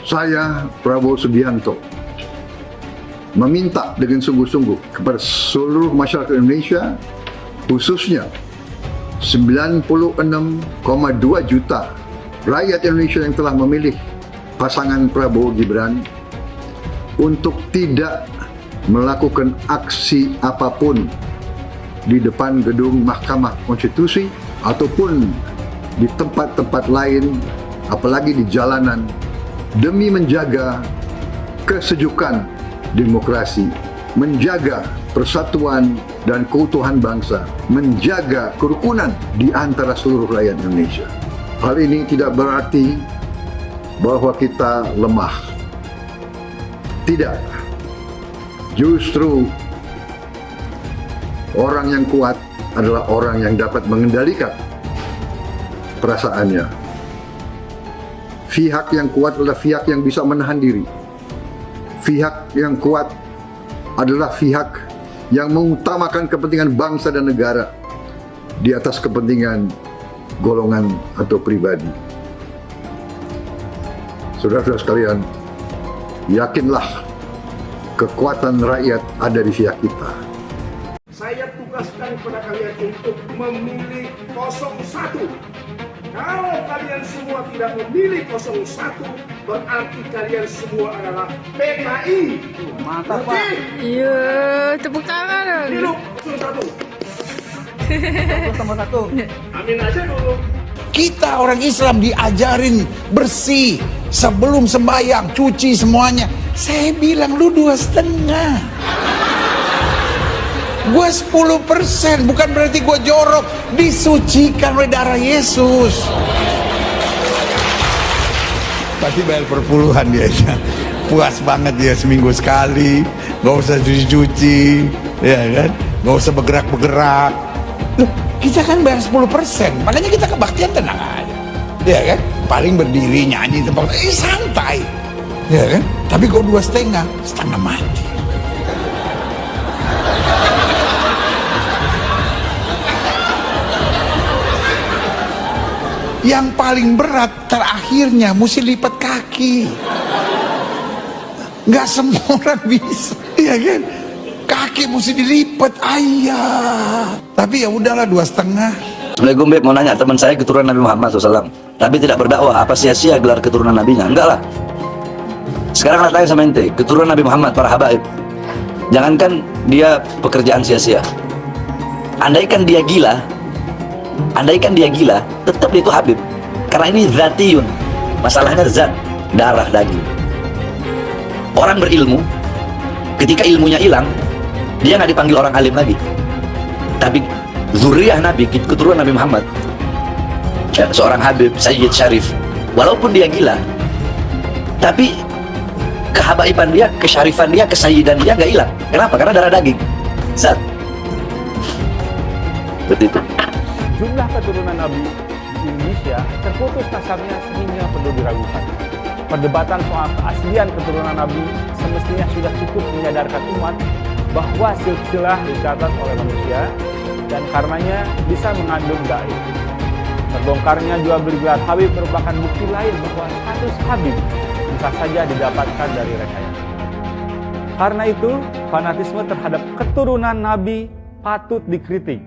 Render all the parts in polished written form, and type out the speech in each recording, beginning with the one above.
Saya, Prabowo Subianto, meminta dengan sungguh-sungguh kepada seluruh masyarakat Indonesia, khususnya 96,2 juta rakyat Indonesia yang telah memilih pasangan Prabowo Gibran, untuk tidak melakukan aksi apapun di depan gedung Mahkamah Konstitusi ataupun di tempat-tempat lain, apalagi di jalanan, demi menjaga kesejukan demokrasi, menjaga persatuan dan keutuhan bangsa, menjaga kerukunan di antara seluruh rakyat Indonesia. Hal ini tidak berarti bahwa kita lemah. Tidak. Justru orang yang kuat adalah orang yang dapat mengendalikan perasaannya. Pihak yang kuat adalah pihak yang bisa menahan diri. Pihak yang kuat adalah pihak yang mengutamakan kepentingan bangsa dan negara di atas kepentingan golongan atau pribadi. Saudara-saudara sekalian, yakinlah kekuatan rakyat ada di pihak kita. Saya tugaskan kepada kalian untuk memilih 01. Kalau kalian semua tidak memilih 01, berarti kalian semua adalah PKI. Mantap, Pak. Iya, tepuk tangan. Hidup 01. Tambah satu. Amin aja dulu. Kita orang Islam diajarin bersih sebelum sembahyang, cuci semuanya. Saya bilang lu 2,5. Gue 10%, bukan berarti gue jorok. Disucikan oleh darah Yesus. Pasti bayar perpuluhan dia. Puas banget dia seminggu sekali. Gak usah cuci-cuci, ya kan? Gak usah bergerak-bergerak. Loh, kita kan bayar 10%, makanya kita kebaktian tenang aja, ya kan? Paling berdiri nyanyi tempat, santai, ya kan? Tapi kok 2,5, setengah mati. Yang paling berat terakhirnya mesti lipat kaki. Nggak semua orang bisa, ya kan? Kaki mesti dilipat, ayah. Tapi ya udahlah 2,5. Assalamualaikum Beb, mau nanya, teman saya keturunan Nabi Muhammad SAW, tapi tidak berdakwah, apa sia-sia gelar keturunan Nabinya? Enggak lah. Sekarang tanya sama ente, keturunan Nabi Muhammad, para habaib, jangankan dia pekerjaan sia-sia. Andaikan dia gila, tetap dia itu habib. Karena ini zatiyun, masalahnya zat, darah, daging. Orang berilmu, ketika ilmunya hilang, dia nggak dipanggil orang alim lagi. Tapi zuriyah Nabi, keturunan Nabi Muhammad, seorang Habib, Sayyid Syarif, walaupun dia gila, tapi kehabaiban dia, kesyarifan dia, kesayyidan dia nggak hilang. Kenapa? Karena darah daging, zat. Seperti itu. Jumlah keturunan Nabi di Indonesia terputus nasabnya sehingga perlu diragukan. Perdebatan soal keaslian keturunan Nabi semestinya sudah cukup menyadarkan umat bahwa silsilah dicatat oleh manusia dan karenanya bisa mengandung gaib. Terbongkarnya jual beli gelar Habib merupakan bukti lain bahwa status Habib bisa saja didapatkan dari rekayasa. Karena itu, fanatisme terhadap keturunan Nabi patut dikritik.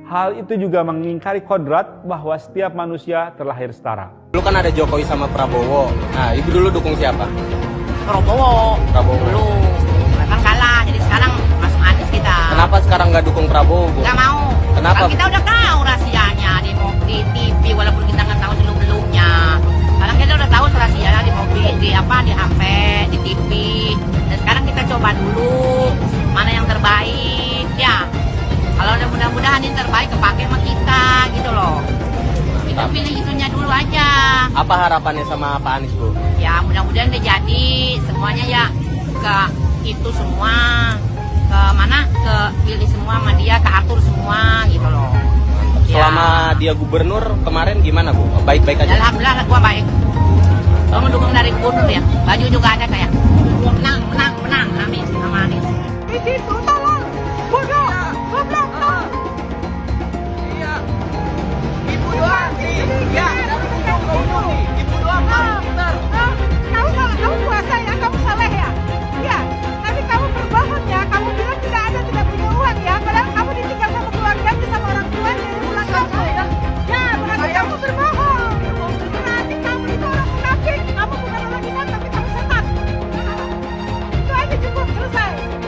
Hal itu juga mengingkari kodrat bahwa setiap manusia terlahir setara. Dulu kan ada Jokowi sama Prabowo. Nah, ibu dulu dukung siapa? Prabowo. Dulu. Kan kalah, jadi sekarang masuk Anies kita. Kenapa sekarang nggak dukung Prabowo, Bu? Nggak mau. Kenapa? Kan kita udah tahu rahasianya di TV, walaupun kita nggak tahu belumnya. Sekarang kita udah tahu rahasianya di mobil, di HP, di TV. Dan sekarang kita coba dulu mana yang terbaik, ya. Kalau udah mudah-mudahan ini terbaik kepake sama kita, gitu loh. Kita pilih itunya dulu aja. Apa harapannya sama Pak Anies, Bu? Ya mudah-mudahan dia jadi semuanya ya ke itu semua, ke mana, ke pilih semua sama dia, ke atur semua gitu loh. Selama dia gubernur kemarin gimana, Bu? Baik-baik aja? Alhamdulillah gua baik. Gua mendukung dari gubernur ya. Baju juga ada kayak menang, amin sama Anies. Itu tolong, bodoh, goblok. Iya. Ibu doang, iya. Ibu doang, bener. Tahu nggak?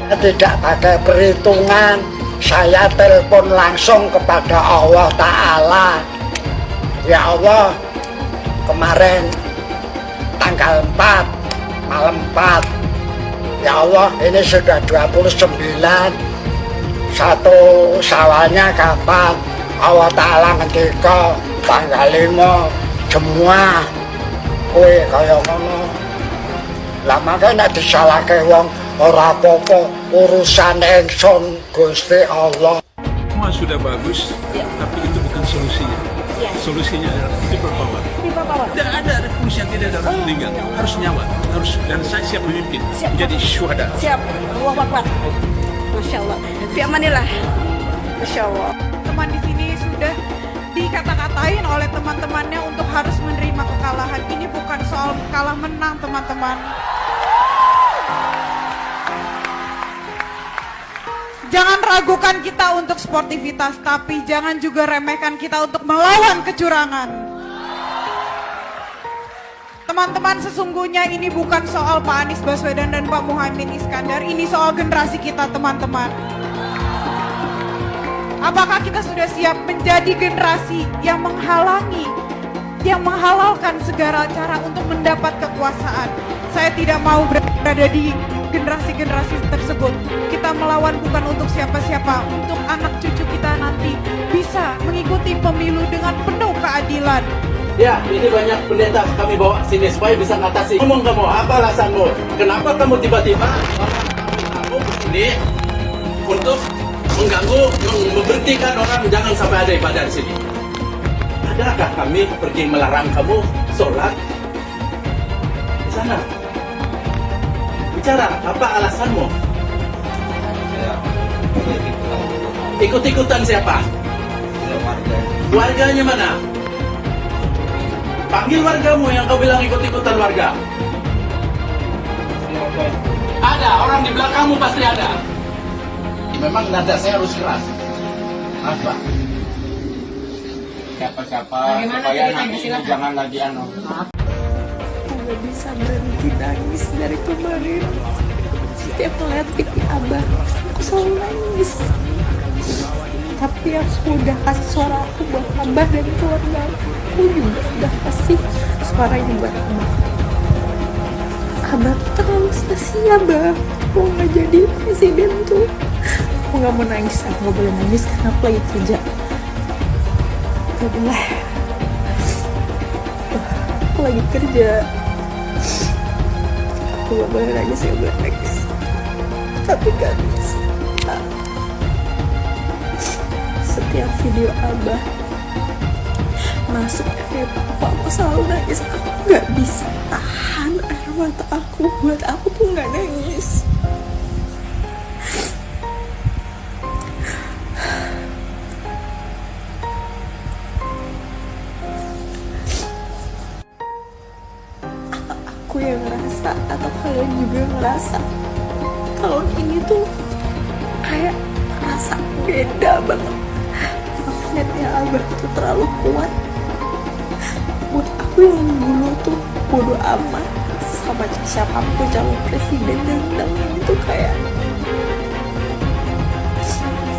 Tidak pakai perhitungan, saya telepon langsung kepada Allah Ta'ala. Ya Allah, kemarin tanggal 4, malam 4, ya Allah, ini sudah 29, satu Syawalnya kapan? Allah Ta'ala ngendika tanggal 5 semua kue kaya ngono. Lah makanya disalahke wong ora apa-apa, urusan ingsun Gusti Allah. Semua sudah bagus, tapi itu bukan solusinya. Solusinya adalah people power. Tidak ada revolusi yang tidak ada orang meninggal. Harus nyawa, dan saya siap memimpin menjadi syuhada. Siap. Allahu Akbar. Masya Allah. Fi amanillah. Masya Allah. Teman di sini sudah dikata-katain oleh teman-temannya untuk harus menerima kekalahan. Ini bukan soal kalah menang, teman-teman. Jangan ragukan kita untuk sportivitas, tapi jangan juga remehkan kita untuk melawan kecurangan. Teman-teman, sesungguhnya ini bukan soal Pak Anies Baswedan dan Pak Muhaimin Iskandar, ini soal generasi kita, teman-teman. Apakah kita sudah siap menjadi generasi yang menghalangi, yang menghalalkan segala cara untuk mendapat kekuasaan? Saya tidak mau berada di generasi-generasi tersebut. Kita melawan bukan untuk siapa-siapa, untuk anak cucu kita nanti bisa mengikuti pemilu dengan penuh keadilan. Ya, ini banyak pendeta kami bawa sini supaya bisa ngatasi. Ngomong kamu, apa alasanmu? Kenapa kamu tiba-tiba kamu kesini untuk mengganggu, memberhentikan orang jangan sampai ada ibadah di sini? Adakah kami pergi melarang kamu sholat di sana? Bicara, apa alasanmu? Ikut-ikutan siapa? Warganya mana? Panggil wargamu yang kau bilang ikut-ikutan warga. Ada, orang di belakangmu pasti ada. Memang nada saya harus keras. Maaf Pak. Siapa-siapa supaya nanti jangan lagi Gak bisa berhenti nangis dari kemarin. Setiap melihat pipi Abah, aku selalu nangis. Tapi aku udah kasih suara aku buat Abah dan keluarga aku juga udah kasih suaranya buat Abah. Abah tuh terlalu sia-sia, Bah. Aku gak jadi presiden tuh. Aku gak mau nangis, aku gak boleh nangis karena aku lagi kerja. Gak boleh. Aku lagi kerja. Aku gak boleh nangis, gak boleh nangis. Tapi gak bisa. Setiap video Abah masuk FYP aku selalu nangis. Aku gak bisa tahan air mata aku. Buat aku tuh gak nangis. Aku yang ngerasa atau kalian juga ngerasa tahun ini tuh kayak rasa beda banget. Magnetnya Abah tuh terlalu kuat. Buat aku yang dulu tuh bodo amat sama siapapun calon presiden dan ini tuh kayak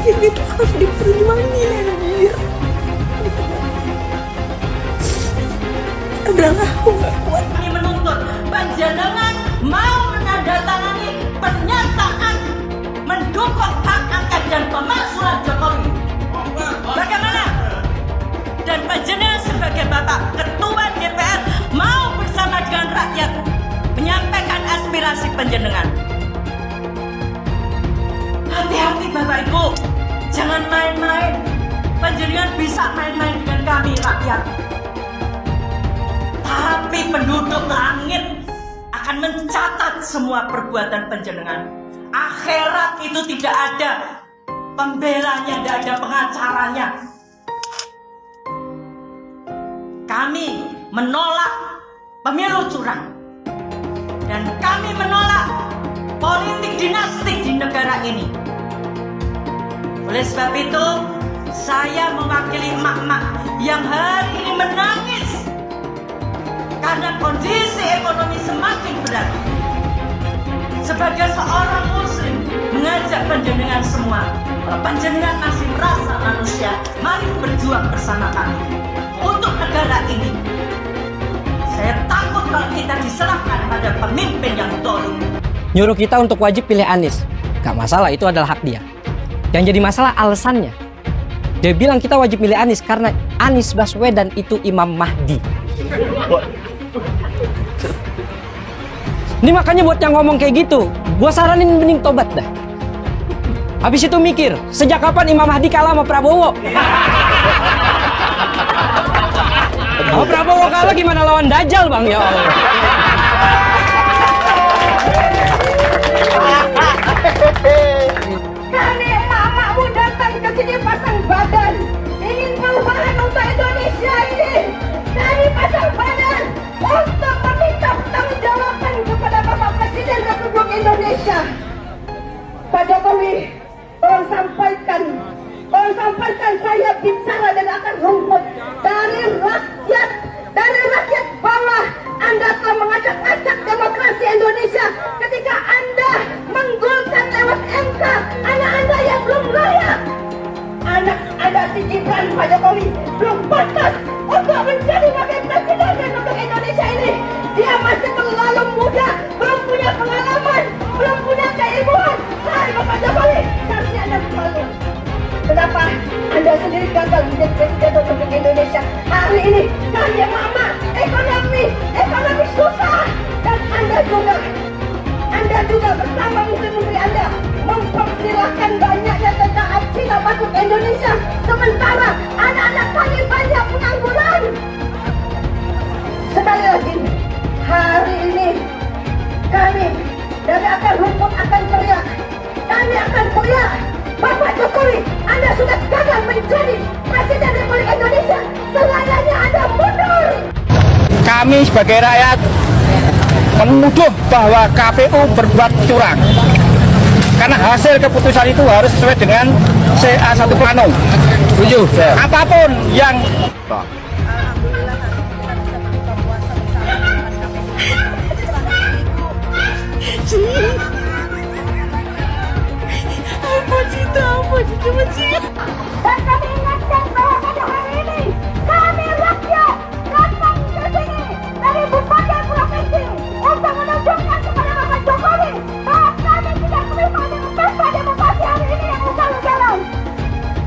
ini tuh harus diperjuangin anjir. Adalah aku gak kuat. Kami menuntut panjenengan mau menandatangani pernyataan mendukung hak angket dan pemakzulan Jokowi. Bagaimana? Dan panjenengan sebagai Bapak Ketua DPR mau bersama dengan rakyat menyampaikan aspirasi panjenengan. Hati-hati Bapak Ibu, jangan main-main. Panjenengan bisa main-main dengan kami rakyat. Tapi penduduk langit akan mencatat semua perbuatan panjenengan. Akhirat itu tidak ada pembelanya, tidak ada pengacaranya. Kami menolak pemilu curang. Dan kami menolak politik dinasti di negara ini. Oleh sebab itu, saya mewakili emak-emak yang hari ini menangis karena kondisi ekonomi semakin berat. Sebagai seorang muslim, panjenengan semua. Kalau panjenengan masih merasa manusia, mari berjuang bersama kami untuk negara ini. Saya takut kalau kita diserahkan pada pemimpin yang dolim. Nyuruh kita untuk wajib pilih Anies. Gak masalah, itu adalah hak dia. Yang jadi masalah alasannya. Dia bilang kita wajib milih Anies karena Anies Baswedan itu Imam Mahdi. Ini makanya buat yang ngomong kayak gitu, gua saranin mending tobat dah. Habis itu mikir, sejak kapan Imam Mahdi kalah sama Prabowo? Kalau Prabowo kalah gimana lawan Dajjal, Bang? Ya Allah. Kami emak-emakmu datang ke sini pasang badan, ingin perubahan untuk Indonesia ini. Kami pasang badan untuk meminta pertanggungjawaban kepada Bapak Presiden Republik Indonesia. Pak Jokowi, tolong sampaikan saya bicara dan akan rumput dari rakyat bawah. Anda telah mengacak-acak demokrasi Indonesia ketika Anda menggolkan lewat MK anak Anda yang belum layak. Anak Anda si Gibran, Pak Jokowi, belum pantas untuk menjadi wakil presiden Republik Indonesia ini. Dia masih terlalu muda, belum punya pengalaman, belum punya keilmuan. Hai Bapak Jokowi, seharusnya Anda malu. Kenapa Anda sendiri gagal menjadi presiden Republik Indonesia? Hari ini kami mama, ekonomi susah, dan Anda juga bersama menteri-menteri Anda mempersilahkan banyaknya tentara Cina masuk ke Indonesia, sementara anak-anak kami banyak pengangguran. Sekali lagi, hari ini kami dari akar rumput akan teriak. Kami akan teriak, Bapak Jokowi, Anda sudah gagal menjadi Presiden Republik Indonesia. Selayaknya Anda mundur. Kami sebagai rakyat menuduh bahwa KPU berbuat curang. Karena hasil keputusan itu harus sesuai dengan CA1 Plano. Setuju. Apapun yang Dan kami ingatkan bahwa pada hari ini kami rakyat datang ke sini dari berbagai provinsi untuk menunjukkan kepada Bapak Jokowi bahwa kami tidak terima dengan pesta demokrasi hari ini yang ugal-ugalan.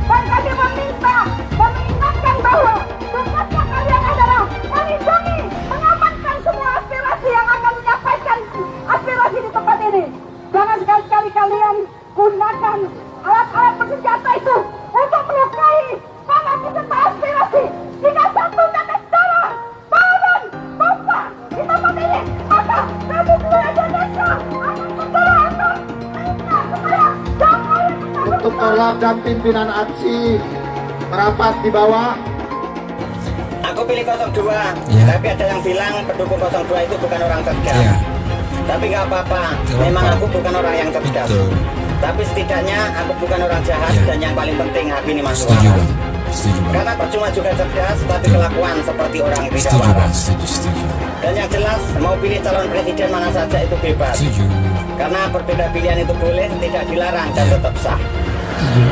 Dan kami mengingatkan bahwa tugasnya kalian adalah melindungi, mengamankan semua aspirasi yang akan menyampaikan aspirasi di tempat ini. Jangan sekali-kali kalian gunakan alat-alat bersenjata itu untuk melukai para peserta aspirasi. Jika satu tetes darah, tangan, Bapak di tempat ini, maka kami seluruh Indonesia akan berdoa minta supaya Jokowi Untuk tolak dan pimpinan aksi merapat di bawah. Aku pilih 02, tapi ada yang bilang pendukung 02 itu bukan orang cerdas. Tapi nggak apa-apa, memang aku bukan orang yang cerdas. Tapi setidaknya aku bukan orang jahat, dan yang paling penting hati ini masuk akal. Karena percuma juga cerdas, tapi kelakuan seperti orang tidak waras. Dan yang jelas, mau pilih calon presiden mana saja itu bebas. Karena berbeda pilihan itu boleh, tidak dilarang, dan tetap sah.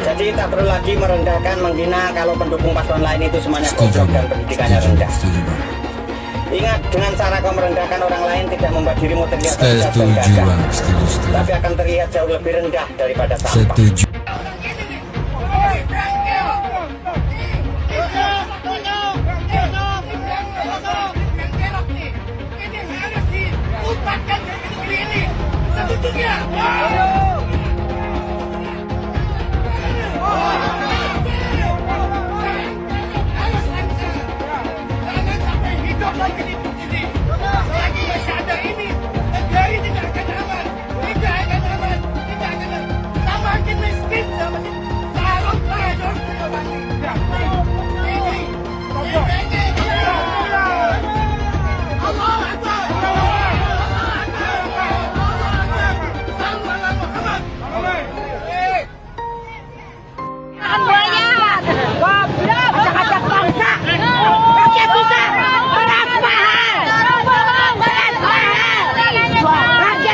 Jadi tak perlu lagi merendahkan, menghina kalau pendukung paslon lain itu semuanya goblok dan pendidikannya rendah. Ingat, dengan cara kau merendahkan orang lain tidak membuat dirimu terlihat cerdas dan gagah, tapi akan terlihat jauh lebih rendah daripada sampah.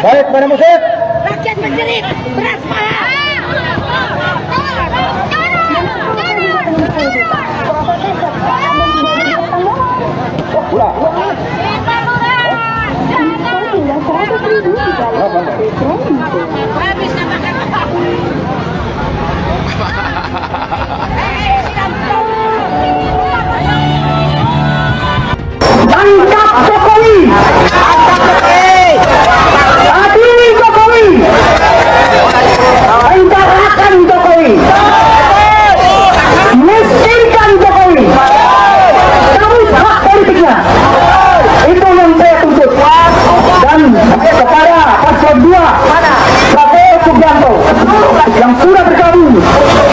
baik pada musik. Rakyat menjerit, beras mahal. paslon 2 Prabowo Subianto yang sudah bergabung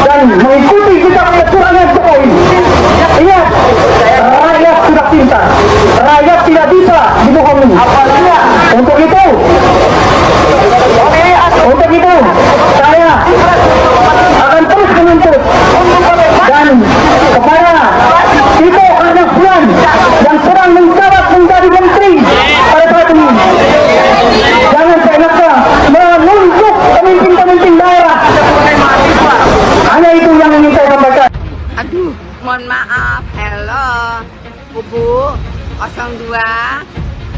dan mengikuti jejak kecurangan Jokowi. Ingat, rakyat sudah pintar, rakyat tidak bisa dibohongi. Untuk itu saya akan terus menuntut dan kepada Tito Karnavian yang sedang menjabat menjadi menteri pada saat ini, jangan seenaknya menunjuk pemimpin-pemimpin daerah. Hanya itu yang ingin saya sampaikan. Aduh, mohon maaf. Halo, Kubu 02.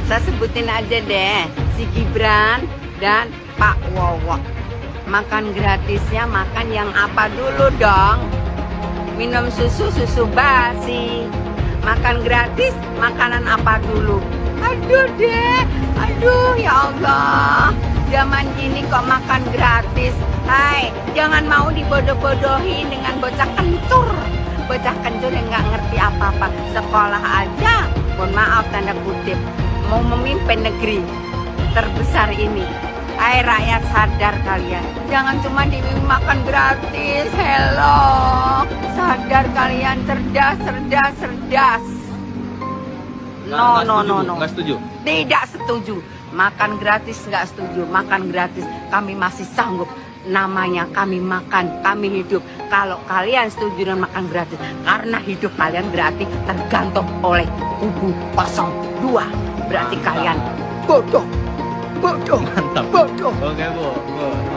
Saya sebutin aja deh, si Gibran dan Pak Wowok. Makan gratisnya makan yang apa dulu dong? Minum susu basi. Makan gratis makanan apa dulu? Aduh deh, aduh ya Allah. Zaman gini kok makan gratis. Hai, jangan mau dibodoh-bodohin dengan bocah kencur. Bocah kencur yang nggak ngerti apa-apa. Sekolah aja, mohon maaf tanda kutip, mau memimpin negeri terbesar ini. Hai rakyat, sadar kalian, jangan cuma dimakan gratis. Hello, sadar kalian, cerdas. No. Nggak setuju. Tidak setuju. Makan gratis nggak setuju. Makan gratis kami masih sanggup. Namanya kami makan, kami hidup. Kalau kalian setuju dengan makan gratis, karena hidup kalian berarti tergantung oleh kubu 02. Berarti kalian bodoh. Mantap. Bodoh. Oke Bu.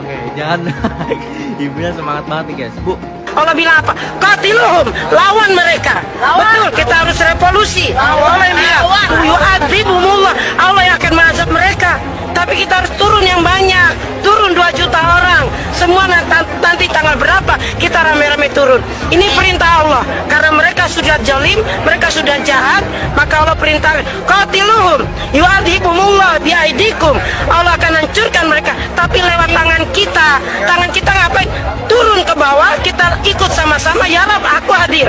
Oke, jangan. Ibunya semangat banget nih guys. Bu, Allah bilang apa? Qatiluhum, lawan mereka. Betul, kita harus revolusi. Allah yang bilang, yu'adzibumullah, Allah yang akan mengazab mereka. Tapi kita harus turun yang banyak. Turun 2 juta orang. Semua nanti tanggal berapa kita rame-rame turun. Ini perintah Allah. Karena mereka sudah zalim, mereka sudah jahat, maka Allah perintahkan, qatiluhum, yu'adzibumullah biaidikum. Allah akan hancurkan mereka. Tapi lewat tangan kita ngapain? Turun ke bawah, kita ikut sama-sama. Ya Rab, aku hadir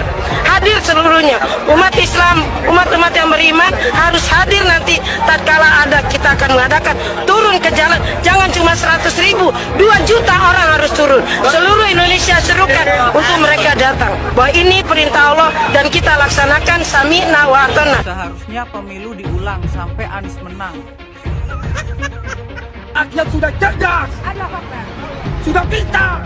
seluruhnya. Umat Islam, umat-umat yang beriman harus hadir nanti. Tatkala ada, kita akan mengadakan turun ke jalan. Jangan cuma 100.000, 2 juta orang harus turun. Seluruh Indonesia serukan untuk mereka datang. Bahwa ini perintah Allah dan kita laksanakan. Sami'na wa ata'na. Seharusnya pemilu diulang sampai Anies menang. Rakyat sudah cerdas, sudah pintar,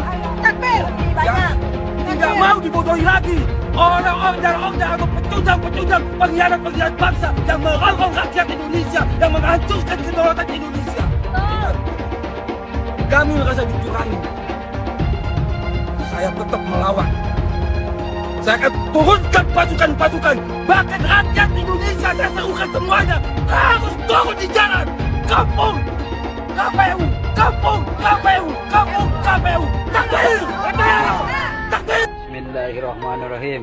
tidak mau dibodohi lagi. Orang-orang atau pecundang-pecundang pengkhianat bangsa yang merongrong rakyat Indonesia, yang menghancurkan kedaulatan Indonesia. Kami merasa dicurangi. Saya tetap melawan. Saya akan turunkan pasukan-pasukan. Bahkan rakyat Indonesia saya serukan semuanya harus turun di jalan. Kampung KPU. Takbir. Bismillahirrahmanirrahim.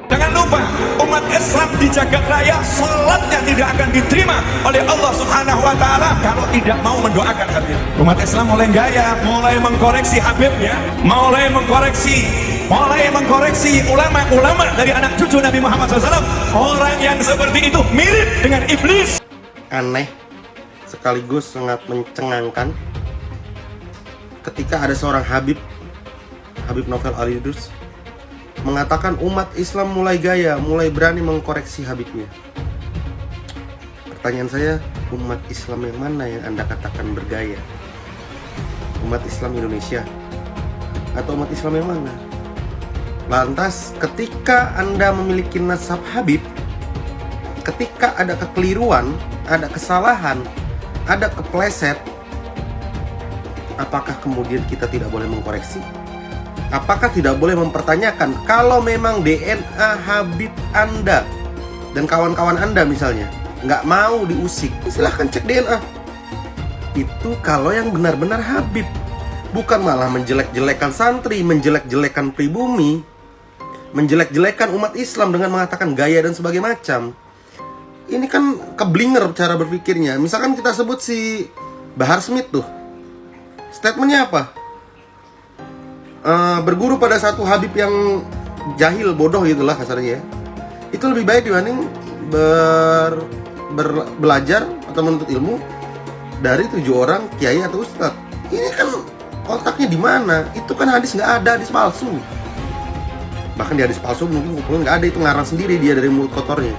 Jangan lupa, umat Islam di jagat raya salatnya tidak akan diterima oleh Allah Subhanahu wa Ta'ala kalau tidak mau mendoakan Habib. Umat Islam mulai gaya, mulai mengkoreksi Habibnya, mulai mengkoreksi ulama-ulama dari anak cucu Nabi Muhammad SAW. Orang yang seperti itu mirip dengan iblis. Aneh sekaligus sangat mencengangkan ketika ada seorang Habib Novel Alidrus mengatakan umat Islam mulai gaya, mulai berani mengkoreksi Habibnya. Pertanyaan saya, umat Islam yang mana yang Anda katakan bergaya? Umat Islam Indonesia atau umat Islam yang mana? Lantas ketika Anda memiliki nasab Habib, ketika ada kekeliruan, ada kesalahan, ada kepleset, apakah kemudian kita tidak boleh mengkoreksi? Apakah tidak boleh mempertanyakan kalau memang DNA Habib Anda dan kawan-kawan Anda misalnya nggak mau diusik, silahkan cek DNA. Itu kalau yang benar-benar Habib, bukan malah menjelek-jelekan santri, menjelek-jelekan pribumi, menjelek-jelekan umat Islam dengan mengatakan gaya dan sebagainya macam. Ini kan keblinger cara berpikirnya. Misalkan kita sebut si Bahar Smith tuh, statementnya apa? berguru pada satu Habib yang jahil, bodoh gitulah kasarnya ya, itu lebih baik dibanding belajar atau menuntut ilmu dari 7 orang kiai atau ustadz. Ini kan otaknya di mana? Itu kan hadis nggak ada, hadis palsu. Bahkan di hadis palsu mungkin nggak ada, itu ngarang sendiri dia dari mulut kotornya.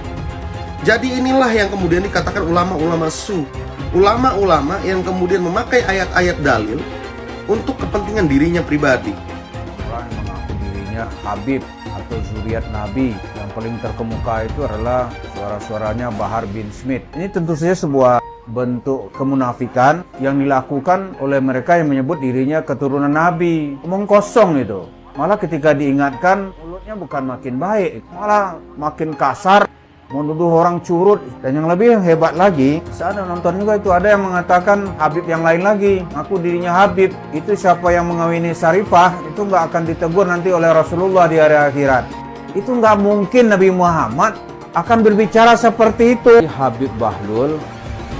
Jadi inilah yang kemudian dikatakan ulama-ulama su, ulama-ulama yang kemudian memakai ayat-ayat dalil untuk kepentingan dirinya pribadi. Orang yang mengaku dirinya Habib atau zuriat Nabi, yang paling terkemuka itu adalah suara-suaranya Bahar bin Smith. Ini tentu saja sebuah bentuk kemunafikan yang dilakukan oleh mereka yang menyebut dirinya keturunan Nabi. Omong kosong itu. Malah ketika diingatkan, mulutnya bukan makin baik, malah makin kasar, menuduh orang curut. Dan yang lebih hebat lagi, saya ada nonton juga itu, ada yang mengatakan Habib yang lain lagi, aku dirinya Habib. Itu siapa yang mengawini Syarifah, itu nggak akan ditegur nanti oleh Rasulullah di hari akhirat. Itu nggak mungkin Nabi Muhammad akan berbicara seperti itu. Habib Bahlul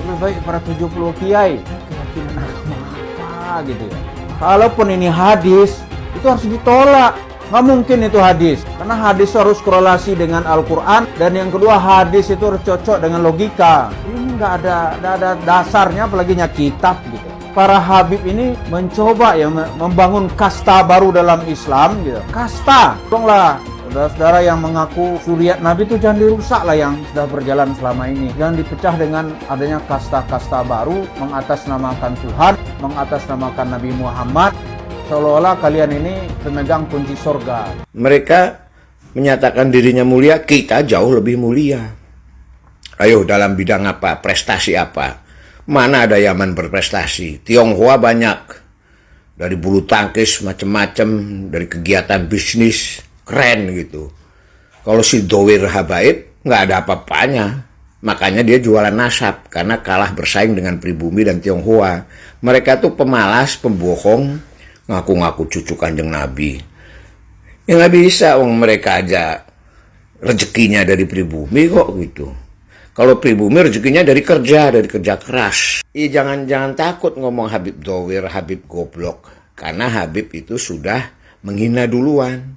lebih baik para 70 kiai. Keyakinan agama apa gitu ya. Kalaupun ini hadis, itu harus ditolak. Nggak mungkin itu hadis, karena hadis harus korelasi dengan Al-Quran, dan yang kedua hadis itu harus cocok dengan logika. Ini nggak ada dasarnya, apalagi kitab gitu. Para Habib ini mencoba ya membangun kasta baru dalam Islam gitu. Kasta, tolonglah saudara-saudara yang mengaku zuriat Nabi itu jangan dirusak lah yang sudah berjalan selama ini. Jangan dipecah dengan adanya kasta-kasta baru, mengatasnamakan Tuhan, mengatasnamakan Nabi Muhammad. Seolah-olah kalian ini pemegang kunci surga. Mereka menyatakan dirinya mulia, kita jauh lebih mulia. Ayo, dalam bidang apa? Prestasi apa? Mana ada Yaman berprestasi? Tionghoa banyak. Dari bulu tangkis macam-macam, dari kegiatan bisnis, keren gitu. Kalau si Dowir Habaib nggak ada apa-apanya. Makanya dia jualan nasab, karena kalah bersaing dengan pribumi dan Tionghoa. Mereka tuh pemalas, pembohong, ngaku-ngaku cucu Kanjeng Nabi. Ya nggak bisa, mereka aja rezekinya dari pribumi kok gitu. Kalau pribumi rezekinya dari kerja keras. Jangan takut ngomong Habib Dowir, Habib goblok. Karena Habib itu sudah menghina duluan.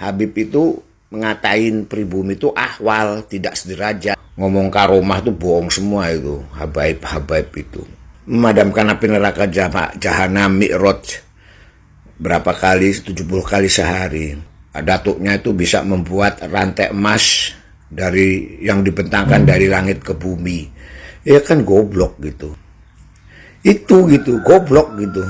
Habib itu ngatain pribumi itu ahwal, tidak sederajat. Ngomong karomah tuh bohong semua itu, habaib itu. Memadamkan api neraka jahanam Mi'raj berapa kali, 70 kali sehari. Datuknya itu bisa membuat rantai emas dari yang dibentangkan dari langit ke bumi. Ya kan goblok gitu. Itu gitu, goblok gitu.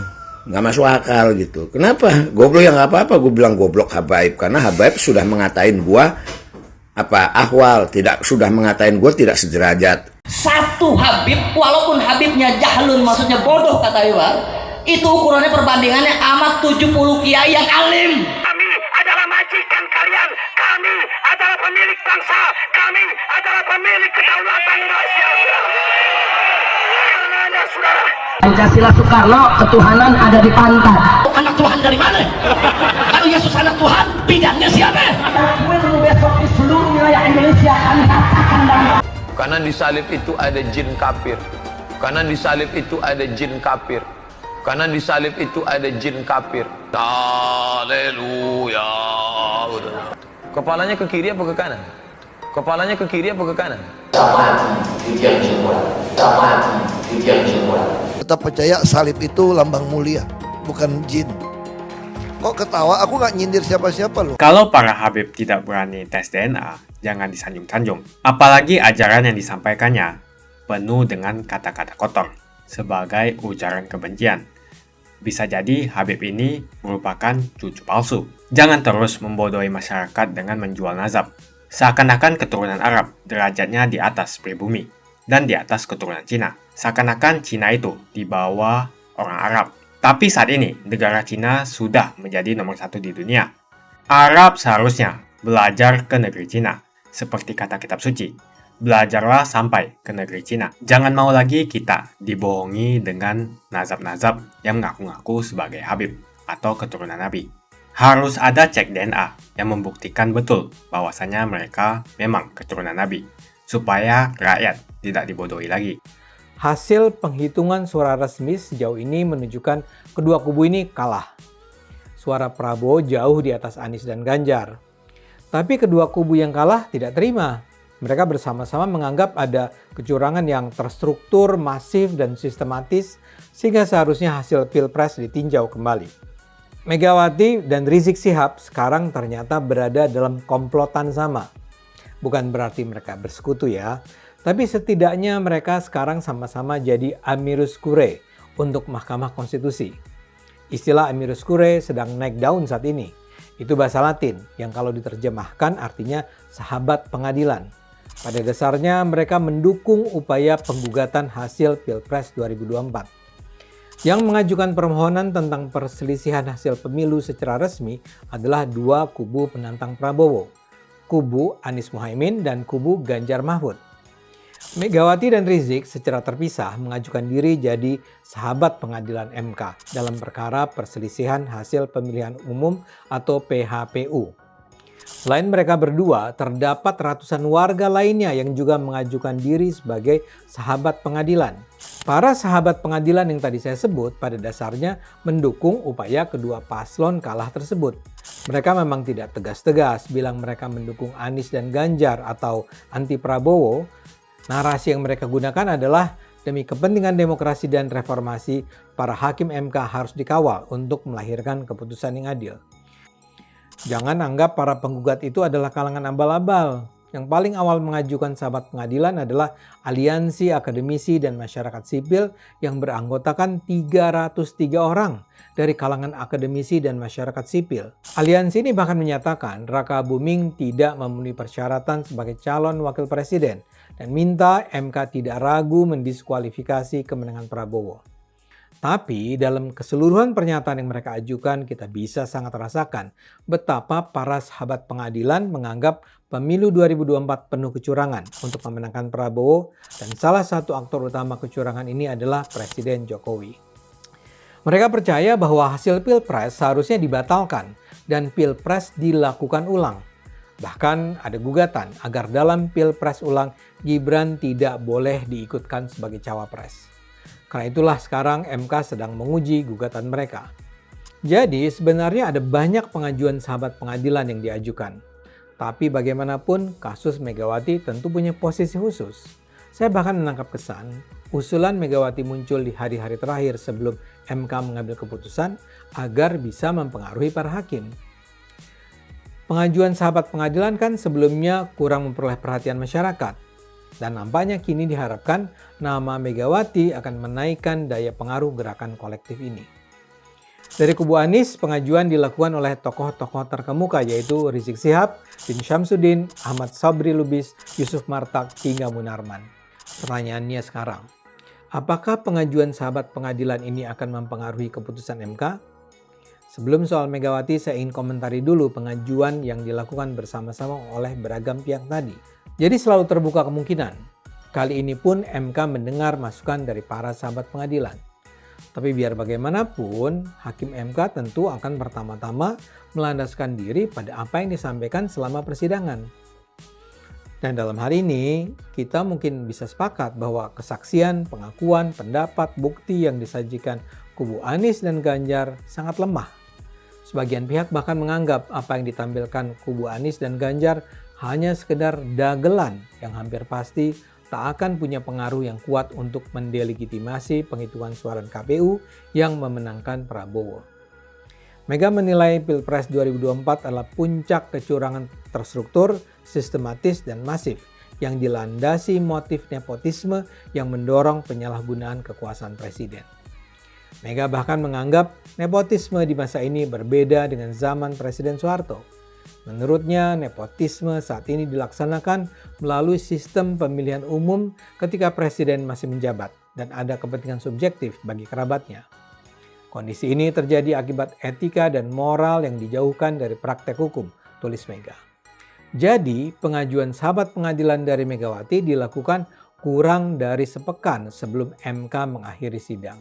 Nggak masuk akal gitu. Kenapa? Goblok yang nggak apa-apa, gue bilang goblok habaib. Karena habaib sudah mengatain gua ahwal, sudah mengatain gua tidak sederajat. Satu Habib, walaupun Habibnya jahlun, maksudnya bodoh kata Iwan, itu ukurannya perbandingannya amat 70 kiai yang alim. Kami adalah majikan kalian. Kami adalah pemilik bangsa. Kami adalah pemilik kedaulatan Indonesia. Karena saudara, Pancasila Soekarno, ketuhanan ada di pantat. Anak Tuhan dari mana? Kalau Yesus anak Tuhan, bidangnya siapa? Besok di seluruh wilayah Indonesia kami katakan dalam. Karena di salib itu ada jin kafir. Karena di salib itu ada jin kafir. Karena di salib itu ada jin kafir. Haleluya. Kepalanya ke kiri apa ke kanan? Kepalanya ke kiri apa ke kanan? Tetap percaya salib itu lambang mulia, bukan jin. Kok ketawa? Aku nggak nyindir siapa-siapa loh. Kalau para Habib tidak berani tes DNA, jangan disanjung-sanjung. Apalagi ajaran yang disampaikannya penuh dengan kata-kata kotor sebagai ujaran kebencian. Bisa jadi Habib ini merupakan cucu palsu. Jangan terus membodohi masyarakat dengan menjual nazab. Seakan-akan keturunan Arab derajatnya di atas pribumi dan di atas keturunan Cina. Seakan-akan Cina itu di bawah orang Arab. Tapi saat ini negara Cina sudah menjadi nomor 1 di dunia. Arab seharusnya belajar ke negeri Cina. Seperti kata kitab suci. Belajarlah sampai ke negeri Cina. Jangan mau lagi kita dibohongi dengan nazab-nazab yang mengaku-ngaku sebagai Habib atau keturunan Nabi. Harus ada cek DNA yang membuktikan betul bahwasanya mereka memang keturunan Nabi, supaya rakyat tidak dibodohi lagi. Hasil penghitungan suara resmi sejauh ini menunjukkan kedua kubu ini kalah. suara Prabowo jauh di atas Anies dan Ganjar. Tapi kedua kubu yang kalah tidak terima. Mereka bersama-sama menganggap ada kecurangan yang terstruktur, masif, dan sistematis sehingga seharusnya hasil Pilpres ditinjau kembali. Megawati dan Rizik Syihab sekarang ternyata berada dalam komplotan sama. Bukan berarti mereka bersekutu ya, tapi setidaknya mereka sekarang sama-sama jadi Amirus Curiae untuk Mahkamah Konstitusi. Istilah Amirus Curiae sedang naik daun saat ini. Itu bahasa Latin yang kalau diterjemahkan artinya sahabat pengadilan. Pada dasarnya mereka mendukung upaya penggugatan hasil Pilpres 2024. Yang mengajukan permohonan tentang perselisihan hasil pemilu secara resmi adalah dua kubu penantang Prabowo, kubu Anies Muhaimin dan kubu Ganjar Mahfud. Megawati dan Rizik secara terpisah mengajukan diri jadi sahabat pengadilan MK dalam perkara perselisihan hasil pemilihan umum atau PHPU. Selain mereka berdua, terdapat ratusan warga lainnya yang juga mengajukan diri sebagai sahabat pengadilan. Para sahabat pengadilan yang tadi saya sebut pada dasarnya mendukung upaya kedua paslon kalah tersebut. Mereka memang tidak tegas-tegas bilang mereka mendukung Anies dan Ganjar atau anti Prabowo. Narasi yang mereka gunakan adalah demi kepentingan demokrasi dan reformasi, para hakim MK harus dikawal untuk melahirkan keputusan yang adil. Jangan anggap para penggugat itu adalah kalangan abal-abal. Yang paling awal mengajukan sahabat pengadilan adalah aliansi akademisi dan masyarakat sipil yang beranggotakan 303 orang dari kalangan akademisi dan masyarakat sipil. Aliansi ini bahkan menyatakan Raka Buming tidak memenuhi persyaratan sebagai calon wakil presiden dan minta MK tidak ragu mendiskualifikasi kemenangan Prabowo. Tapi dalam keseluruhan pernyataan yang mereka ajukan, kita bisa sangat rasakan betapa para sahabat pengadilan menganggap pemilu 2024 penuh kecurangan untuk memenangkan Prabowo, dan salah satu aktor utama kecurangan ini adalah Presiden Jokowi. Mereka percaya bahwa hasil Pilpres seharusnya dibatalkan dan Pilpres dilakukan ulang. Bahkan ada gugatan agar dalam Pilpres ulang Gibran tidak boleh diikutkan sebagai cawapres. Karena itulah sekarang MK sedang menguji gugatan mereka. Jadi sebenarnya ada banyak pengajuan sahabat pengadilan yang diajukan. Tapi bagaimanapun kasus Megawati tentu punya posisi khusus. Saya bahkan menangkap kesan usulan Megawati muncul di hari-hari terakhir sebelum MK mengambil keputusan agar bisa mempengaruhi para hakim. Pengajuan sahabat pengadilan kan sebelumnya kurang memperoleh perhatian masyarakat. Dan nampaknya kini diharapkan nama Megawati akan menaikkan daya pengaruh gerakan kolektif ini. Dari kubu Anies, pengajuan dilakukan oleh tokoh-tokoh terkemuka yaitu Rizik Syihab, Din Syamsuddin, Ahmad Sabri Lubis, Yusuf Martak, hingga Munarman. Pertanyaannya sekarang, apakah pengajuan sahabat pengadilan ini akan mempengaruhi keputusan MK? Sebelum soal Megawati, saya ingin komentari dulu pengajuan yang dilakukan bersama-sama oleh beragam pihak tadi. Jadi selalu terbuka kemungkinan. Kali ini pun MK mendengar masukan dari para sahabat pengadilan. Tapi biar bagaimanapun, Hakim MK tentu akan pertama-tama melandaskan diri pada apa yang disampaikan selama persidangan. Dan dalam hal ini, kita mungkin bisa sepakat bahwa kesaksian, pengakuan, pendapat, bukti yang disajikan kubu Anies dan Ganjar sangat lemah. Sebagian pihak bahkan menganggap apa yang ditampilkan kubu Anies dan Ganjar hanya sekedar dagelan yang hampir pasti tak akan punya pengaruh yang kuat untuk mendelegitimasi penghitungan suara KPU yang memenangkan Prabowo. Mega menilai Pilpres 2024 adalah puncak kecurangan terstruktur, sistematis, dan masif yang dilandasi motif nepotisme yang mendorong penyalahgunaan kekuasaan presiden. Mega bahkan menganggap nepotisme di masa ini berbeda dengan zaman Presiden Soeharto. Menurutnya, nepotisme saat ini dilaksanakan melalui sistem pemilihan umum ketika presiden masih menjabat dan ada kepentingan subjektif bagi kerabatnya. Kondisi ini terjadi akibat etika dan moral yang dijauhkan dari praktek hukum, tulis Mega. Jadi, pengajuan sahabat pengadilan dari Megawati dilakukan kurang dari sepekan sebelum MK mengakhiri sidang.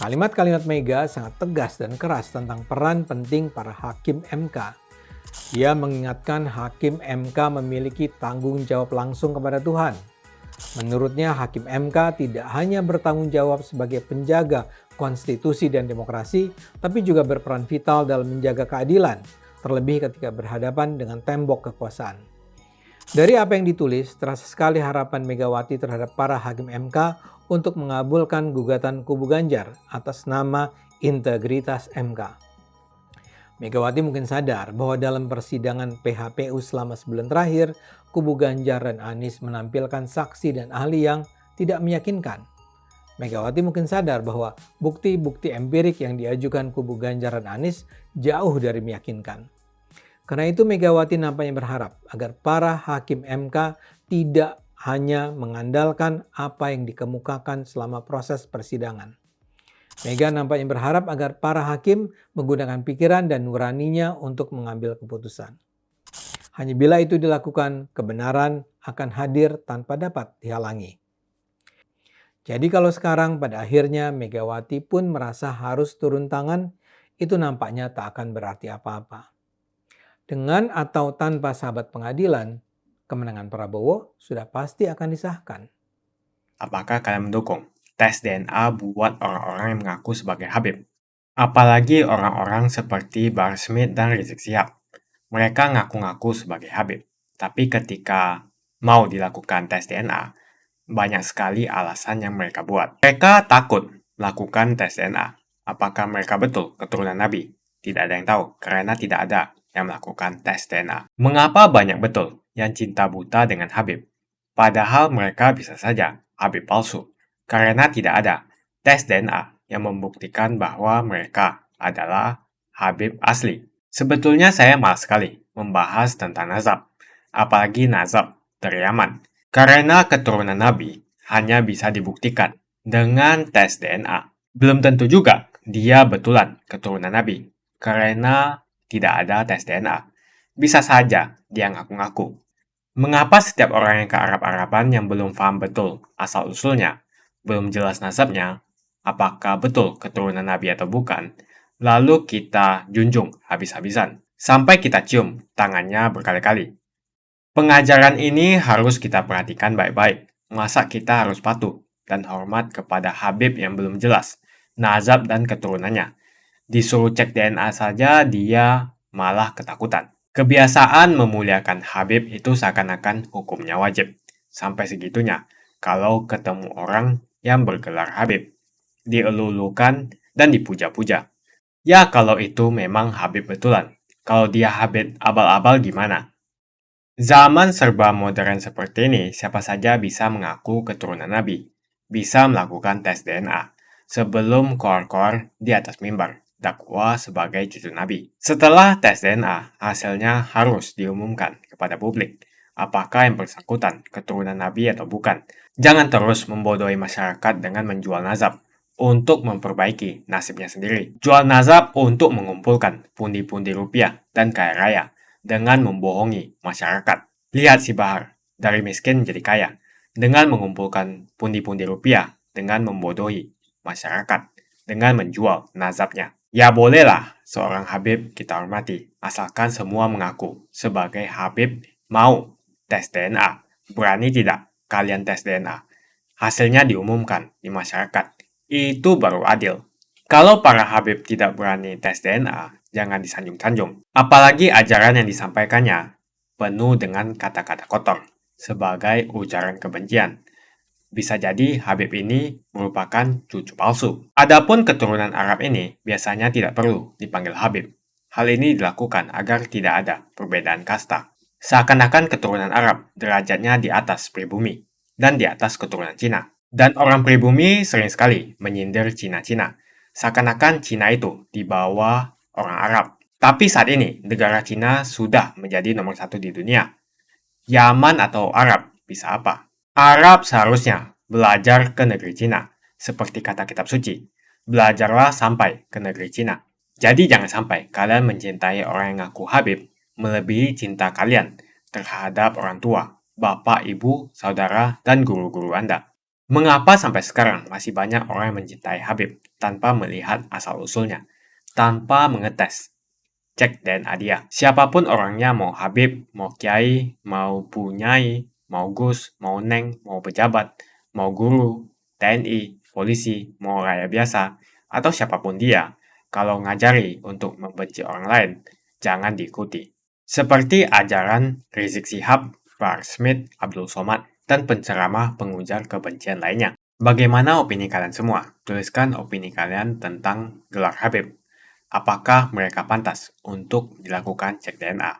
Kalimat-kalimat Mega sangat tegas dan keras tentang peran penting para hakim MK. Ia mengingatkan hakim MK memiliki tanggung jawab langsung kepada Tuhan. Menurutnya, hakim MK tidak hanya bertanggung jawab sebagai penjaga konstitusi dan demokrasi, tapi juga berperan vital dalam menjaga keadilan, terlebih ketika berhadapan dengan tembok kekuasaan. Dari apa yang ditulis, terasa sekali harapan Megawati terhadap para hakim MK untuk mengabulkan gugatan kubu Ganjar atas nama integritas MK. Megawati mungkin sadar bahwa dalam persidangan PHPU selama sebulan terakhir, kubu Ganjar dan Anies menampilkan saksi dan ahli yang tidak meyakinkan. Megawati mungkin sadar bahwa bukti-bukti empirik yang diajukan kubu Ganjar dan Anies jauh dari meyakinkan. Karena itu Megawati nampaknya berharap agar para hakim MK tidak hanya mengandalkan apa yang dikemukakan selama proses persidangan. Mega nampaknya berharap agar para hakim menggunakan pikiran dan nuraninya untuk mengambil keputusan. Hanya bila itu dilakukan, kebenaran akan hadir tanpa dapat dihalangi. Jadi kalau sekarang pada akhirnya Megawati pun merasa harus turun tangan, itu nampaknya tak akan berarti apa-apa. Dengan atau tanpa sahabat pengadilan, kemenangan Prabowo sudah pasti akan disahkan. Apakah kalian mendukung tes DNA buat orang-orang yang mengaku sebagai Habib? Apalagi orang-orang seperti Bahar Smith dan Rizik Syihab. Mereka ngaku-ngaku sebagai Habib, tapi ketika mau dilakukan tes DNA, banyak sekali alasan yang mereka buat. Mereka takut melakukan tes DNA. Apakah mereka betul keturunan Nabi? Tidak ada yang tahu, karena tidak ada yang melakukan tes DNA. Mengapa banyak betul yang cinta buta dengan Habib? Padahal mereka bisa saja Habib palsu, karena tidak ada tes DNA yang membuktikan bahwa mereka adalah Habib asli. Sebetulnya saya malas sekali membahas tentang nazab, apalagi nazab dari Yaman, karena keturunan Nabi hanya bisa dibuktikan dengan tes DNA. Belum tentu juga dia betulan keturunan Nabi, karena tidak ada tes DNA. Bisa saja dia ngaku-ngaku. Mengapa setiap orang yang ke Arab-Araban yang belum paham betul asal-usulnya, belum jelas nasabnya, apakah betul keturunan Nabi atau bukan, lalu kita junjung habis-habisan, sampai kita cium tangannya berkali-kali? Pengajaran ini harus kita perhatikan baik-baik. Masa kita harus patuh dan hormat kepada Habib yang belum jelas nazab dan keturunannya? Disuruh cek DNA saja dia malah ketakutan. Kebiasaan memuliakan Habib itu seakan-akan hukumnya wajib. Sampai segitunya, kalau ketemu orang yang bergelar Habib, dielulukan dan dipuja-puja. Ya kalau itu memang Habib betulan. Kalau dia Habib abal-abal gimana? Zaman serba modern seperti ini, siapa saja bisa mengaku keturunan Nabi. Bisa melakukan tes DNA. Sebelum koar-koar di atas mimbar, dakwah sebagai cucu Nabi. Setelah tes DNA, hasilnya harus diumumkan kepada publik. Apakah yang bersangkutan keturunan Nabi atau bukan? Jangan terus membodohi masyarakat dengan menjual nazab untuk memperbaiki nasibnya sendiri. Jual nazab untuk mengumpulkan pundi-pundi rupiah dan kaya raya dengan membohongi masyarakat. Lihat si Bahar, dari miskin jadi kaya dengan mengumpulkan pundi-pundi rupiah dengan membodohi masyarakat dengan menjual nazabnya. Ya bolehlah seorang Habib kita hormati, asalkan semua mengaku sebagai Habib mau tes DNA. Berani tidak kalian tes DNA? Hasilnya diumumkan di masyarakat. Itu baru adil. Kalau para Habib tidak berani tes DNA, jangan disanjung-sanjung. Apalagi ajaran yang disampaikannya penuh dengan kata-kata kotor sebagai ujaran kebencian. Bisa jadi Habib ini merupakan cucu palsu. Adapun keturunan Arab ini biasanya tidak perlu dipanggil Habib. Hal ini dilakukan agar tidak ada perbedaan kasta. Seakan-akan keturunan Arab derajatnya di atas pribumi dan di atas keturunan Cina. Dan orang pribumi sering sekali menyindir Cina-Cina. Seakan-akan Cina itu di bawah orang Arab. Tapi saat ini negara Cina sudah menjadi nomor 1 di dunia. Yaman atau Arab bisa apa? Arab seharusnya belajar ke negeri Cina. Seperti kata kitab suci, belajarlah sampai ke negeri Cina. Jadi jangan sampai kalian mencintai orang yang ngaku Habib melebihi cinta kalian terhadap orang tua, bapak, ibu, saudara, dan guru-guru Anda. Mengapa sampai sekarang masih banyak orang yang mencintai Habib tanpa melihat asal-usulnya, tanpa mengetes, cek DNA dia? Siapapun orangnya, mau Habib, mau Kiai, mau Bunyai, mau Gus, mau Neng, mau pejabat, mau guru, TNI, polisi, mau rakyat biasa, atau siapapun dia, kalau ngajari untuk membenci orang lain, jangan diikuti. Seperti ajaran Rizik Syihab, Bahar Smith, Abdul Somad, dan penceramah pengujar kebencian lainnya. Bagaimana opini kalian semua? Tuliskan opini kalian tentang gelar Habib. Apakah mereka pantas untuk dilakukan cek DNA?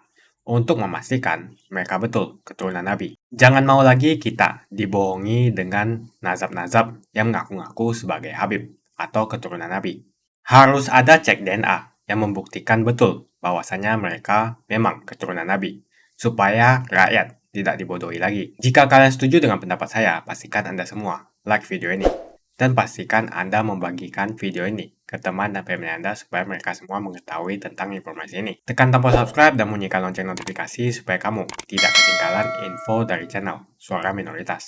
Untuk memastikan mereka betul keturunan Nabi. Jangan mau lagi kita dibohongi dengan nazab-nazab yang mengaku-ngaku sebagai Habib atau keturunan Nabi. Harus ada cek DNA yang membuktikan betul bahwasanya mereka memang keturunan Nabi, supaya rakyat tidak dibodohi lagi. Jika kalian setuju dengan pendapat saya, pastikan Anda semua like video ini. Dan pastikan Anda membagikan video ini ke teman dan family Anda supaya mereka semua mengetahui tentang informasi ini. Tekan tombol subscribe dan bunyikan lonceng notifikasi supaya kamu tidak ketinggalan info dari channel Suara Minoritas.